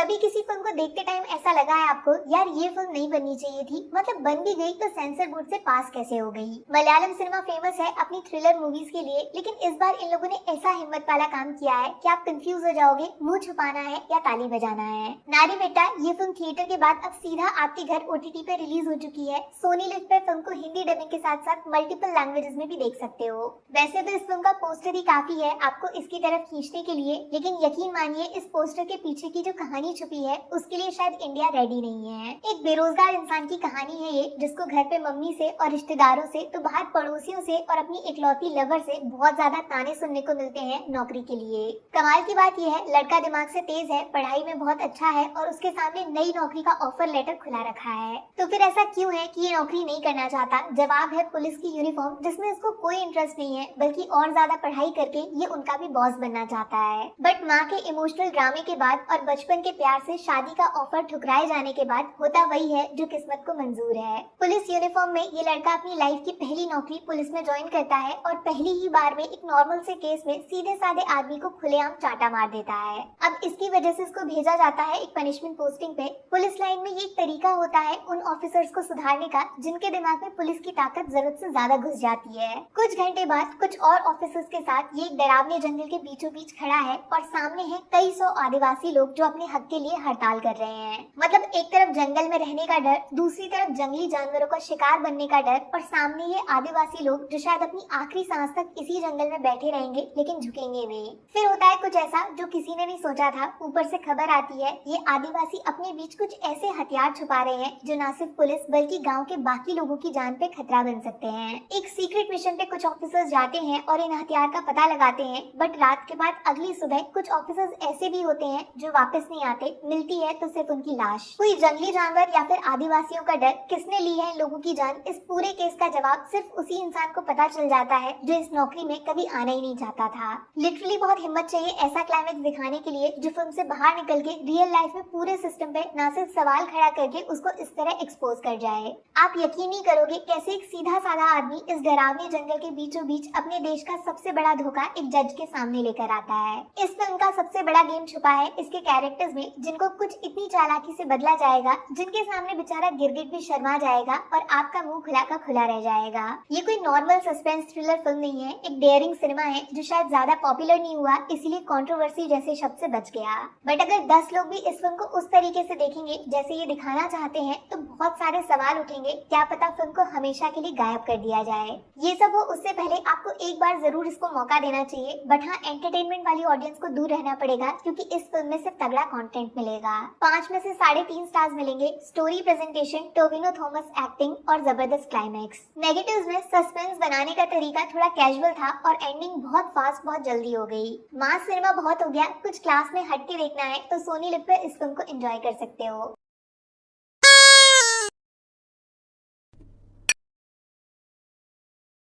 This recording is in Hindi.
कभी किसी फिल्म को देखते टाइम ऐसा लगा है आपको, यार ये फिल्म नहीं बननी चाहिए थी, मतलब बन भी गई तो सेंसर बोर्ड से पास कैसे हो गई। मलयालम सिनेमा फेमस है अपनी थ्रिलर मूवीज के लिए, लेकिन इस बार इन लोगों ने ऐसा हिम्मत वाला काम किया है कि आप कंफ्यूज हो जाओगे मुंह छुपाना है या ताली बजाना है। नारी बेटा ये फिल्म थिएटर के बाद अब सीधा आपके घर OTT पे रिलीज हो चुकी है। सोनी लिव पे फिल्म को हिंदी डबिंग के साथ साथ मल्टीपल लैंग्वेजेस में भी देख सकते हो। वैसे तो इस फिल्म का पोस्टर ही काफी है आपको इसकी तरफ खींचने के लिए, लेकिन यकीन मानिए इस पोस्टर के पीछे की जो कहानी छुपी है उसके लिए शायद इंडिया रेडी नहीं है। एक बेरोजगार इंसान की कहानी है ये, जिसको घर पे मम्मी से और रिश्तेदारों से तो बाहर पड़ोसियों से और अपनी इकलौती लवर से बहुत ज्यादा ताने सुनने को मिलते हैं नौकरी के लिए। कमाल की बात यह है लड़का दिमाग से तेज है, पढ़ाई में बहुत अच्छा है और उसके सामने नई नौकरी का ऑफर लेटर खुला रखा है। तो फिर ऐसा क्यों है कि ये नौकरी नहीं करना चाहता? जवाब है पुलिस की यूनिफॉर्म, जिसमें उसको कोई इंटरेस्ट नहीं है, बल्कि और ज्यादा पढ़ाई करके ये उनका भी बॉस बनना चाहता है। बट माँ के इमोशनल ड्रामे के बाद और बचपन के प्यार से शादी का ऑफर ठुकराए जाने के बाद होता वही है जो किस्मत को मंजूर है। पुलिस यूनिफॉर्म में ये लड़का अपनी लाइफ की पहली नौकरी पुलिस में ज्वाइन करता है और पहली ही बार में एक नॉर्मल से केस में सीधे साधे आदमी को खुलेआम चाटा मार देता है। अब इसकी वजह से इसको भेजा जाता है एक पनिशमेंट पोस्टिंग पे। पुलिस लाइन में ये एक तरीका होता है उन ऑफिसर्स को सुधारने का जिनके दिमाग में पुलिस की ताकत जरूरत से ज्यादा घुस जाती है। कुछ घंटे बाद कुछ और ऑफिसर्स के साथ ये एक डरावने जंगल के बीचों बीच खड़ा है और सामने है कई सौ आदिवासी लोग जो अपने हक के लिए हड़ताल कर रहे हैं। मतलब एक तरफ जंगल में रहने का डर, दूसरी तरफ जंगली जानवरों का शिकार बनने का डर और सामने ये आदिवासी लोग जो शायद अपनी आखिरी सांस तक इसी जंगल में बैठे रहेंगे लेकिन झुकेंगे नहीं। फिर होता है कुछ ऐसा जो किसी ने नहीं सोचा था। ऊपर से खबर आती है ये आदिवासी अपने बीच कुछ ऐसे हथियार छुपा रहे हैं जो न सिर्फ पुलिस बल्कि गाँव के बाकी लोगों की जान पे खतरा बन सकते हैं। एक सीक्रेट मिशन पे कुछ ऑफिसर्स जाते हैं और इन हथियार का पता लगाते हैं, बट रात के बाद अगली सुबह कुछ ऑफिसर्स ऐसे भी होते हैं जो वापस नहीं आते, मिलती है तो सिर्फ उनकी लाश। कोई जंगली जानवर या फिर आदिवासियों का डर, किसने ली है लोगों की जान, इस पूरे केस का जवाब सिर्फ उसी इंसान को पता चल जाता है जो इस नौकरी में कभी आना ही नहीं चाहता था। लिटरली बहुत हिम्मत चाहिए ऐसा क्लाइमेक्स दिखाने के लिए जो फिल्म से बाहर निकल के रियल लाइफ में पूरे सिस्टम पे न सिर्फ सवाल खड़ा करके उसको इस तरह एक्सपोज कर जाए। आप यकीन नहीं करोगे कैसे एक सीधा साधा आदमी इस डरावने जंगल के बीचों बीच अपने देश का सबसे बड़ा धोखा एक जज के सामने लेकर आता है। इस फिल्म का सबसे बड़ा गेम छुपा है इसके कैरेक्टर्स में, जिनको कुछ इतनी चालाकी से बदला जाएगा जिनके सामने बेचारा गिरगिट भी शर्मा जाएगा और आपका मुंह खुला का खुला रह जाएगा। ये कोई नॉर्मल सस्पेंस थ्रिलर फिल्म नहीं है, एक डेयरिंग सिनेमा है जो शायद ज्यादा पॉपुलर नहीं हुआ इसीलिए कंट्रोवर्सी जैसे शब्द से बच गया। बट अगर 10 लोग भी इस फिल्म को उस तरीके से देखेंगे जैसे ये दिखाना चाहते हैं तो बहुत सारे सवाल उठेंगे, क्या पता फिल्म को हमेशा के लिए गायब कर दिया जाए। ये सब हो उससे पहले आपको एक बार जरूर इसको मौका देना चाहिए, बट हाँ एंटरटेनमेंट वाली ऑडियंस को दूर रहना पड़ेगा क्योंकि इस फिल्म में सिर्फ तगड़ा कंटेंट मिलेगा। 5 में से 3.5 स्टार्स मिलेंगे। Story, presentation, Tovino Thomas acting और जबरदस्त क्लाइमैक्स। नेगेटिव्स में सस्पेंस बनाने का तरीका थोड़ा कैजुअल था और एंडिंग बहुत फास्ट बहुत जल्दी हो गई। मास सिनेमा बहुत हो गया, कुछ क्लास में हट के देखना है तो सोनी लिव पे इस फिल्म को एंजॉय कर सकते हो।